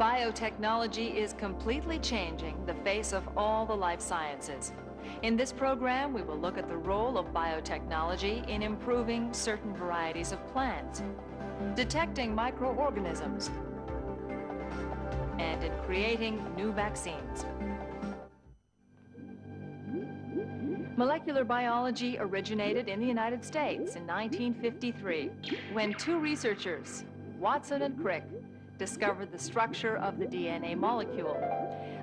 Biotechnology is completely changing the face of all the life sciences. In this program, we will look at the role of biotechnology in improving certain varieties of plants, detecting microorganisms, and in creating new vaccines. Molecular biology originated in the United States in 1953 when two researchers, Watson and Crick, discovered the structure of the DNA molecule.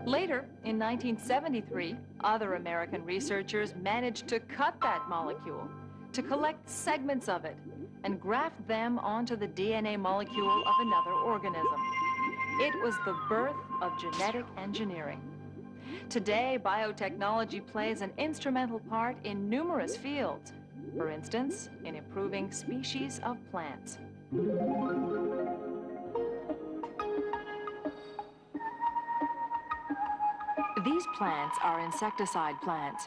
Later, in 1973, other American researchers managed to cut that molecule, to collect segments of it, and graft them onto the DNA molecule of another organism. It was the birth of genetic engineering. Today, biotechnology plays an instrumental part in numerous fields, for instance, in improving species of plants. These plants are insecticide plants.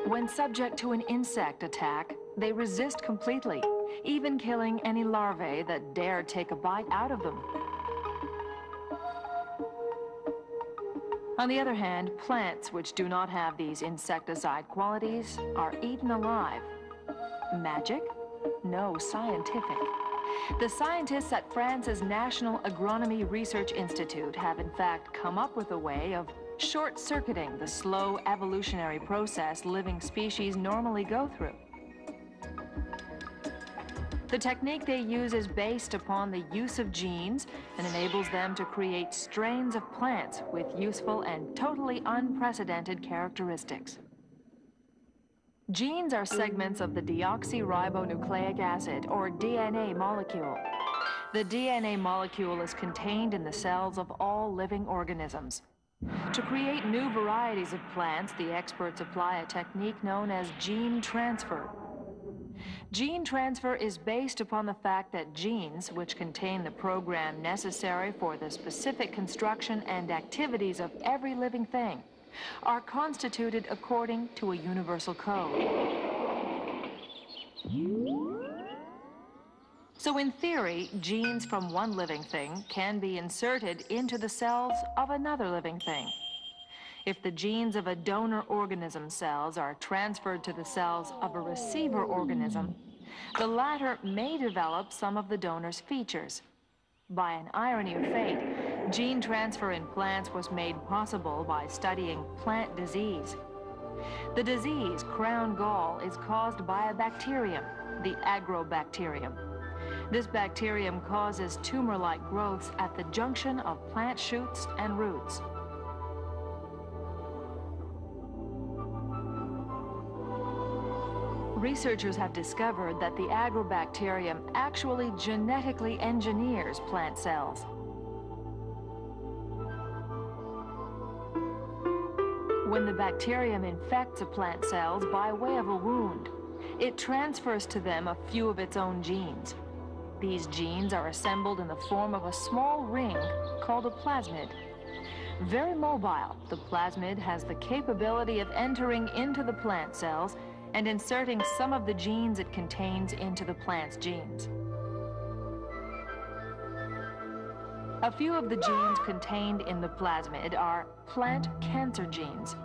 When subject to an insect attack, they resist completely, even killing any larvae that dare take a bite out of them. On the other hand, plants which do not have these insecticide qualities are eaten alive. Magic? No, scientific. The scientists at France's National Agronomy Research Institute have in fact come up with a way of short-circuiting the slow evolutionary process living species normally go through. The technique they use is based upon the use of genes and enables them to create strains of plants with useful and totally unprecedented characteristics. Genes are segments of the deoxyribonucleic acid, or DNA molecule. The DNA molecule is contained in the cells of all living organisms. To create new varieties of plants, the experts apply a technique known as gene transfer. Gene transfer is based upon the fact that genes, which contain the program necessary for the specific construction and activities of every living thing, are constituted according to a universal code. So in theory, genes from one living thing can be inserted into the cells of another living thing. If the genes of a donor organism cells are transferred to the cells of a receiver organism, the latter may develop some of the donor's features. By an irony of fate, gene transfer in plants was made possible by studying plant disease. The disease, crown gall, is caused by a bacterium, the agrobacterium. This bacterium causes tumor-like growths at the junction of plant shoots and roots. Researchers have discovered that the agrobacterium actually genetically engineers plant cells. When the bacterium infects a plant cells by way of a wound, it transfers to them a few of its own genes. These genes are assembled in the form of a small ring called a plasmid. Very mobile, the plasmid has the capability of entering into the plant cells and inserting some of the genes it contains into the plant's genes. A few of the genes contained in the plasmid are plant cancer genes.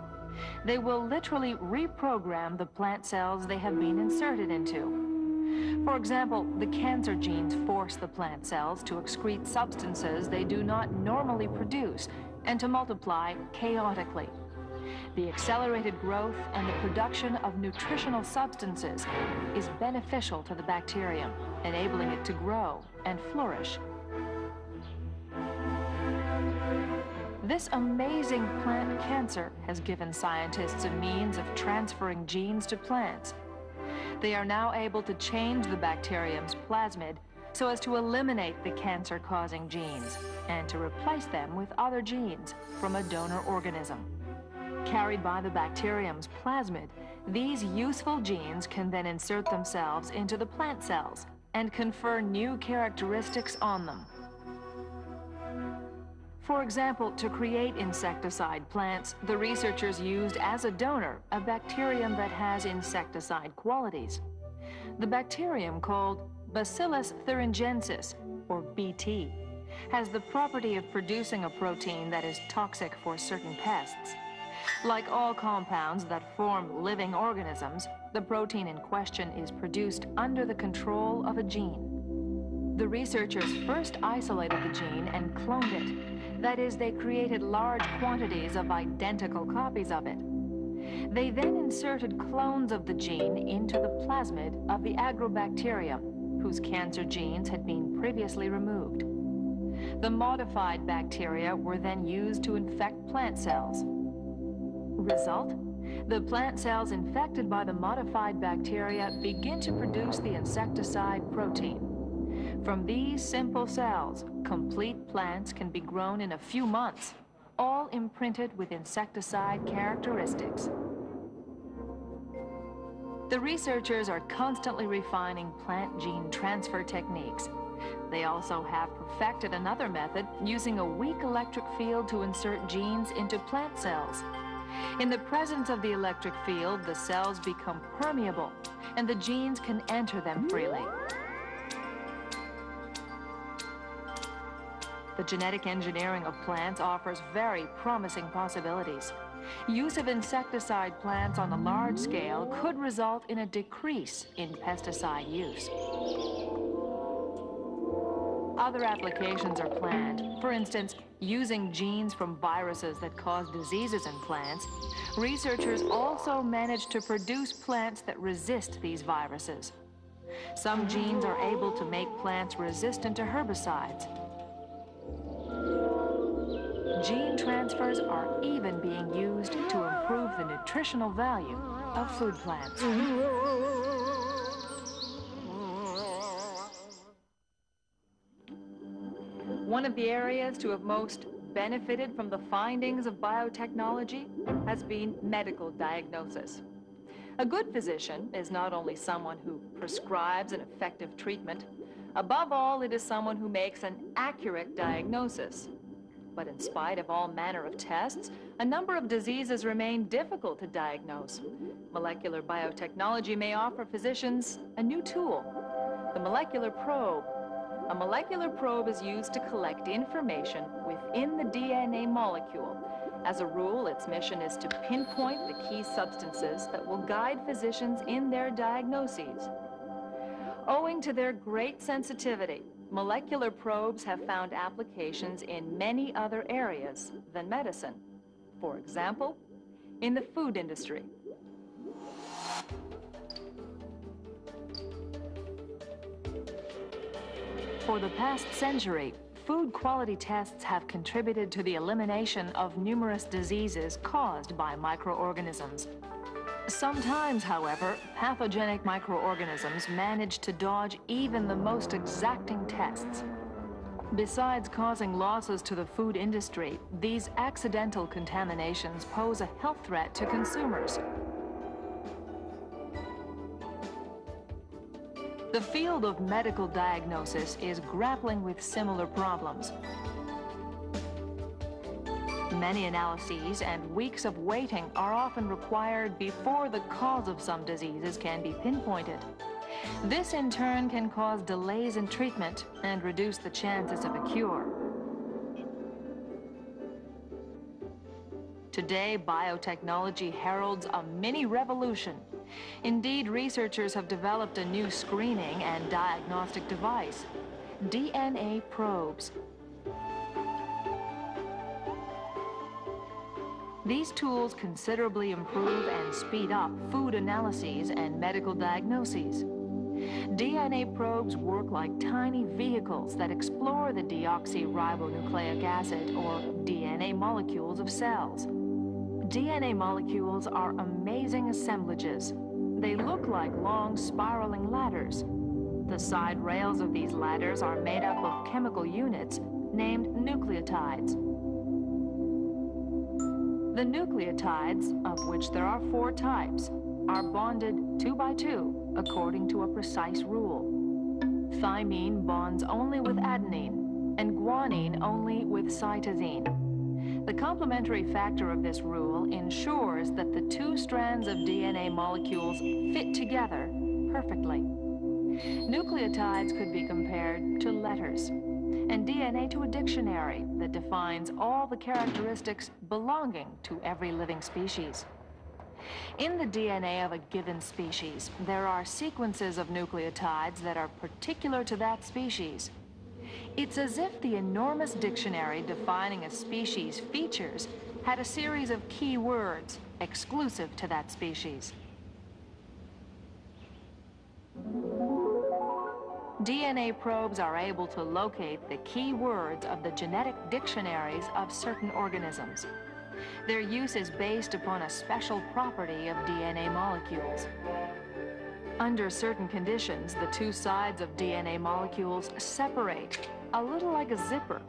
They will literally reprogram the plant cells they have been inserted into. For example, the cancer genes force the plant cells to excrete substances they do not normally produce and to multiply chaotically. The accelerated growth and the production of nutritional substances is beneficial to the bacterium, enabling it to grow and flourish. This amazing plant cancer has given scientists a means of transferring genes to plants. They are now able to change the bacterium's plasmid so as to eliminate the cancer-causing genes and to replace them with other genes from a donor organism. Carried by the bacterium's plasmid, these useful genes can then insert themselves into the plant cells and confer new characteristics on them. For example, to create insecticide plants, the researchers used as a donor a bacterium that has insecticide qualities. The bacterium, called Bacillus Thuringiensis, or BT, has the property of producing a protein that is toxic for certain pests. Like all compounds that form living organisms, the protein in question is produced under the control of a gene. The researchers first isolated the gene and cloned it. That is, they created large quantities of identical copies of it. They then inserted clones of the gene into the plasmid of the agrobacterium, whose cancer genes had been previously removed. The modified bacteria were then used to infect plant cells. Result? The plant cells infected by the modified bacteria begin to produce the insecticide protein. From these simple cells, complete plants can be grown in a few months, all imprinted with insecticide characteristics. The researchers are constantly refining plant gene transfer techniques. They also have perfected another method using a weak electric field to insert genes into plant cells. In the presence of the electric field, the cells become permeable, and the genes can enter them freely. The genetic engineering of plants offers very promising possibilities. Use of insecticide plants on a large scale could result in a decrease in pesticide use. Other applications are planned. For instance, using genes from viruses that cause diseases in plants, researchers also managed to produce plants that resist these viruses. Some genes are able to make plants resistant to herbicides. Gene transfers are even being used to improve the nutritional value of food plants. One of the areas to have most benefited from the findings of biotechnology has been medical diagnosis. A good physician is not only someone who prescribes an effective treatment, above all, it is someone who makes an accurate diagnosis. But in spite of all manner of tests, a number of diseases remain difficult to diagnose. Molecular biotechnology may offer physicians a new tool, the molecular probe. A molecular probe is used to collect information within the DNA molecule. As a rule, its mission is to pinpoint the key substances that will guide physicians in their diagnoses. Owing to their great sensitivity, molecular probes have found applications in many other areas than medicine. For example, in the food industry. For the past century, food quality tests have contributed to the elimination of numerous diseases caused by microorganisms. Sometimes, however, pathogenic microorganisms manage to dodge even the most exacting tests. Besides causing losses to the food industry, these accidental contaminations pose a health threat to consumers. The field of medical diagnosis is grappling with similar problems. Many analyses and weeks of waiting are often required before the cause of some diseases can be pinpointed. This in turn can cause delays in treatment and reduce the chances of a cure. Today, biotechnology heralds a mini revolution. Indeed, researchers have developed a new screening and diagnostic device, DNA probes. These tools considerably improve and speed up food analyses and medical diagnoses. DNA probes work like tiny vehicles that explore the deoxyribonucleic acid, or DNA molecules of cells. DNA molecules are amazing assemblages. They look like long spiraling ladders. The side rails of these ladders are made up of chemical units named nucleotides. The nucleotides, of which there are 4 types, are bonded 2 by 2 according to a precise rule. Thymine bonds only with adenine, and guanine only with cytosine. The complementary factor of this rule ensures that the 2 strands of DNA molecules fit together perfectly. Nucleotides could be compared to letters. and DNA to a dictionary that defines all the characteristics belonging to every living species. In the DNA of a given species, there are sequences of nucleotides that are particular to that species. It's as if the enormous dictionary defining a species' features had a series of key words exclusive to that species. DNA probes are able to locate the key words of the genetic dictionaries of certain organisms. Their use is based upon a special property of DNA molecules. Under certain conditions, the two sides of DNA molecules separate, a little like a zipper.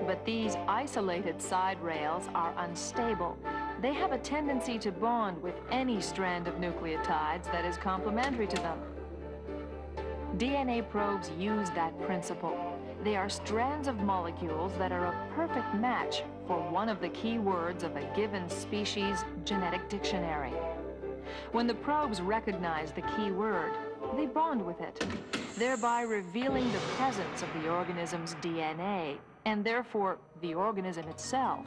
But these isolated side rails are unstable. They have a tendency to bond with any strand of nucleotides that is complementary to them. DNA probes use that principle. They are strands of molecules that are a perfect match for one of the key words of a given species' genetic dictionary. When the probes recognize the key word, they bond with it, thereby revealing the presence of the organism's DNA, and therefore the organism itself.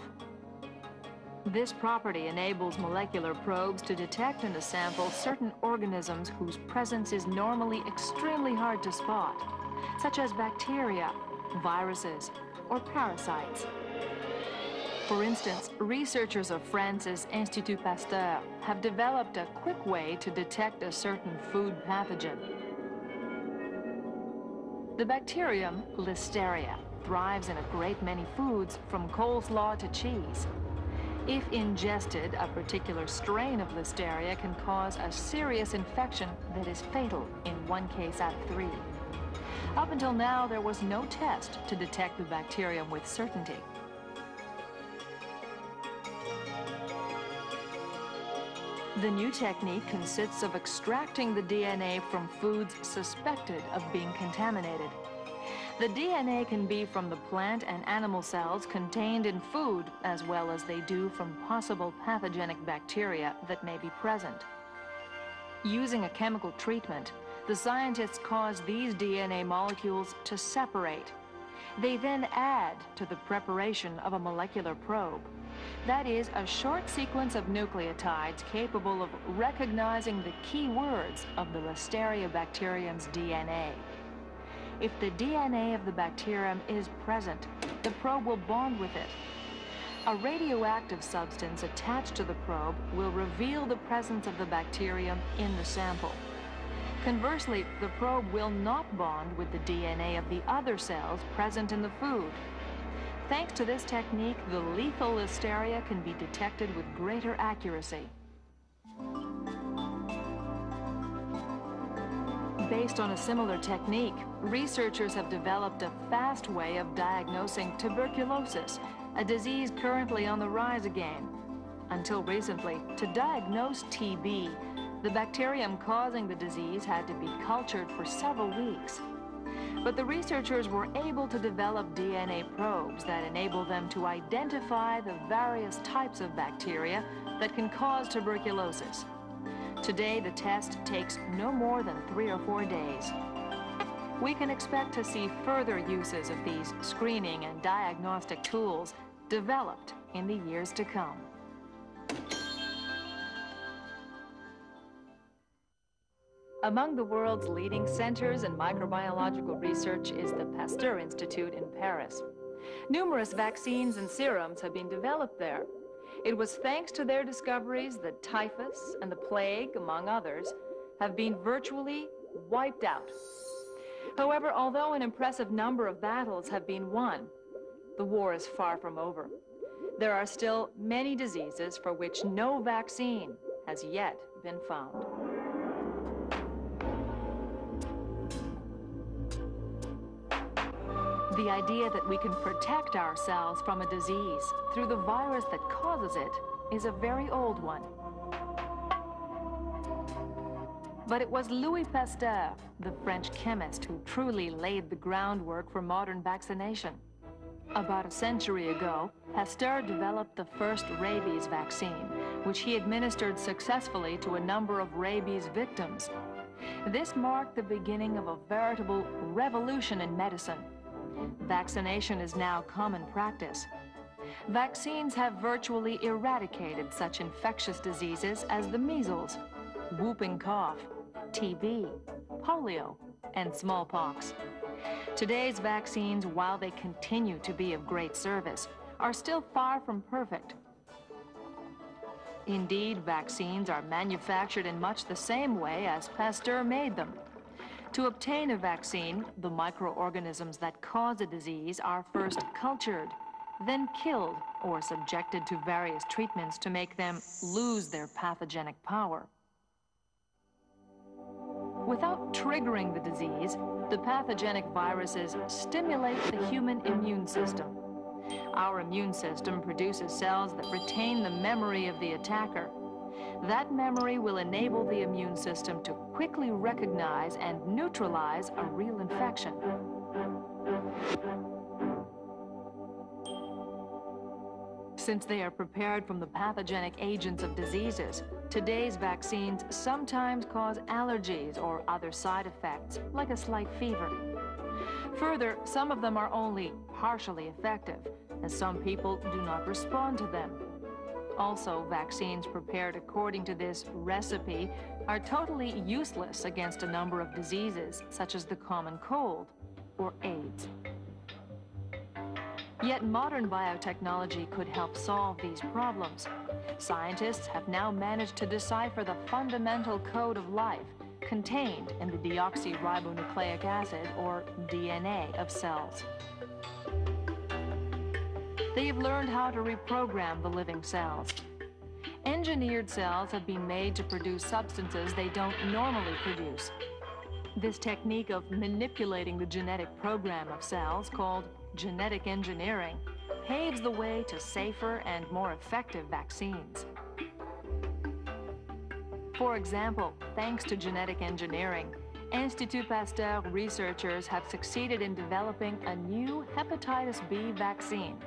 This property enables molecular probes to detect in the sample certain organisms whose presence is normally extremely hard to spot, such as bacteria, viruses, or parasites. For instance, researchers of France's Institut Pasteur have developed a quick way to detect a certain food pathogen. The bacterium Listeria thrives in a great many foods, from coleslaw to cheese. If ingested, a particular strain of Listeria can cause a serious infection that is fatal in 1 case out of 3. Up until now, there was no test to detect the bacterium with certainty. The new technique consists of extracting the DNA from foods suspected of being contaminated. The DNA can be from the plant and animal cells contained in food, as well as they do from possible pathogenic bacteria that may be present. Using a chemical treatment, the scientists cause these DNA molecules to separate. They then add to the preparation of a molecular probe. That is, a short sequence of nucleotides capable of recognizing the key words of the Listeria bacterium's DNA. If the DNA of the bacterium is present, the probe will bond with it. A radioactive substance attached to the probe will reveal the presence of the bacterium in the sample. Conversely, the probe will not bond with the DNA of the other cells present in the food. Thanks to this technique, the lethal Listeria can be detected with greater accuracy. Based on a similar technique, researchers have developed a fast way of diagnosing tuberculosis, a disease currently on the rise again. Until recently, to diagnose TB, the bacterium causing the disease had to be cultured for several weeks. But the researchers were able to develop DNA probes that enable them to identify the various types of bacteria that can cause tuberculosis. Today, the test takes no more than 3 or 4 days. We can expect to see further uses of these screening and diagnostic tools developed in the years to come. Among the world's leading centers in microbiological research is the Pasteur Institute in Paris. Numerous vaccines and serums have been developed there. It was thanks to their discoveries that typhus and the plague, among others, have been virtually wiped out. However, although an impressive number of battles have been won, the war is far from over. There are still many diseases for which no vaccine has yet been found. The idea that we can protect ourselves from a disease through the virus that causes it is a very old one. But it was Louis Pasteur, the French chemist, who truly laid the groundwork for modern vaccination. About a century ago, Pasteur developed the first rabies vaccine, which he administered successfully to a number of rabies victims. This marked the beginning of a veritable revolution in medicine. Vaccination is now common practice. Vaccines have virtually eradicated such infectious diseases as the measles, whooping cough, TB, polio, and smallpox. Today's vaccines, while they continue to be of great service, are still far from perfect. Indeed, vaccines are manufactured in much the same way as Pasteur made them. To obtain a vaccine, the microorganisms that cause a disease are first cultured, then killed or subjected to various treatments to make them lose their pathogenic power. Without triggering the disease, the pathogenic viruses stimulate the human immune system. Our immune system produces cells that retain the memory of the attacker. That memory will enable the immune system to quickly recognize and neutralize a real infection. Since they are prepared from the pathogenic agents of diseases, today's vaccines sometimes cause allergies or other side effects, like a slight fever. Further, some of them are only partially effective, as some people do not respond to them. Also, vaccines prepared according to this recipe are totally useless against a number of diseases, such as the common cold or AIDS. Yet modern biotechnology could help solve these problems. Scientists have now managed to decipher the fundamental code of life contained in the deoxyribonucleic acid, or DNA, of cells. They have learned how to reprogram the living cells. Engineered cells have been made to produce substances they don't normally produce. This technique of manipulating the genetic program of cells, called genetic engineering, paves the way to safer and more effective vaccines. For example, thanks to genetic engineering, Institut Pasteur researchers have succeeded in developing a new Hepatitis B vaccine.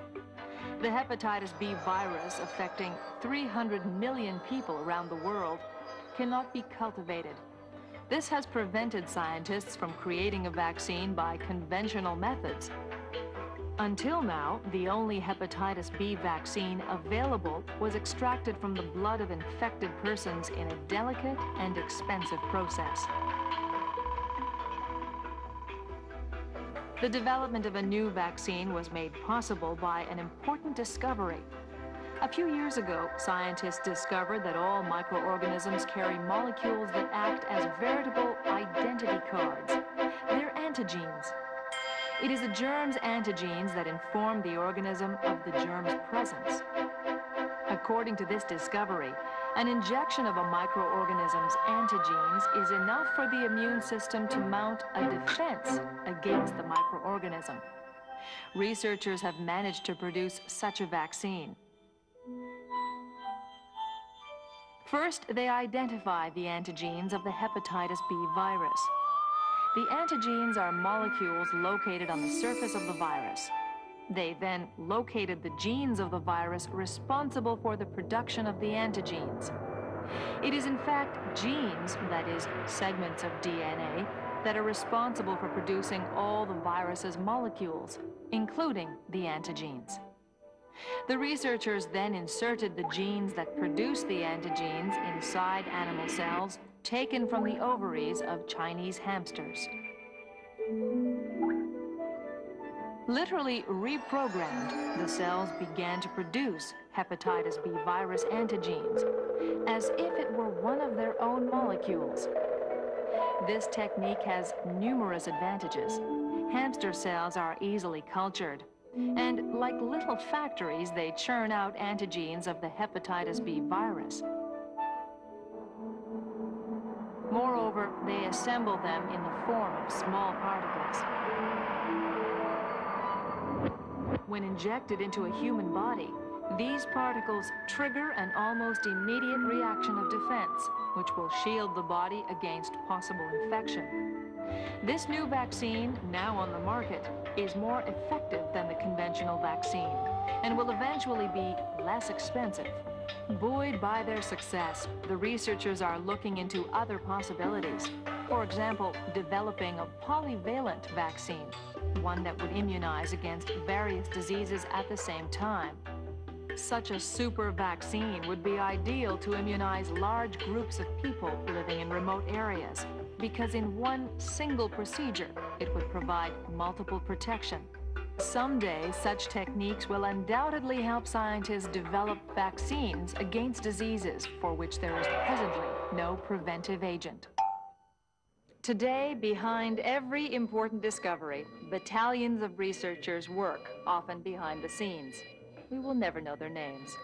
The Hepatitis B virus, affecting 300 million people around the world, cannot be cultivated. This has prevented scientists from creating a vaccine by conventional methods. Until now, the only Hepatitis B vaccine available was extracted from the blood of infected persons in a delicate and expensive process. The development of a new vaccine was made possible by an important discovery. A few years ago, scientists discovered that all microorganisms carry molecules that act as veritable identity cards. They're antigens. It is the germ's antigens that inform the organism of the germ's presence. According to this discovery, an injection of a microorganism's antigens is enough for the immune system to mount a defense against the microorganism. Researchers have managed to produce such a vaccine. First, they identify the antigens of the hepatitis B virus. The antigens are molecules located on the surface of the virus. They then located the genes of the virus responsible for the production of the antigens. It is in fact genes, that is, segments of DNA, that are responsible for producing all the virus's molecules, including the antigens. The researchers then inserted the genes that produce the antigens inside animal cells taken from the ovaries of Chinese hamsters. Literally reprogrammed, the cells began to produce hepatitis B virus antigens, as if it were one of their own molecules. This technique has numerous advantages. Hamster cells are easily cultured, and like little factories, they churn out antigens of the hepatitis B virus. Moreover, they assemble them in the form of small particles. When injected into a human body, these particles trigger an almost immediate reaction of defense, which will shield the body against possible infection. This new vaccine, now on the market, is more effective than the conventional vaccine and will eventually be less expensive. Buoyed by their success, the researchers are looking into other possibilities. For example, developing a polyvalent vaccine, one that would immunize against various diseases at the same time. Such a super vaccine would be ideal to immunize large groups of people living in remote areas, because in one single procedure, it would provide multiple protection. Someday, such techniques will undoubtedly help scientists develop vaccines against diseases for which there is presently no preventive agent. Today, behind every important discovery, battalions of researchers work, often behind the scenes. We will never know their names.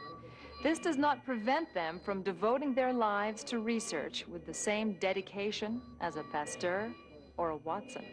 This does not prevent them from devoting their lives to research with the same dedication as a Pasteur or a Watson.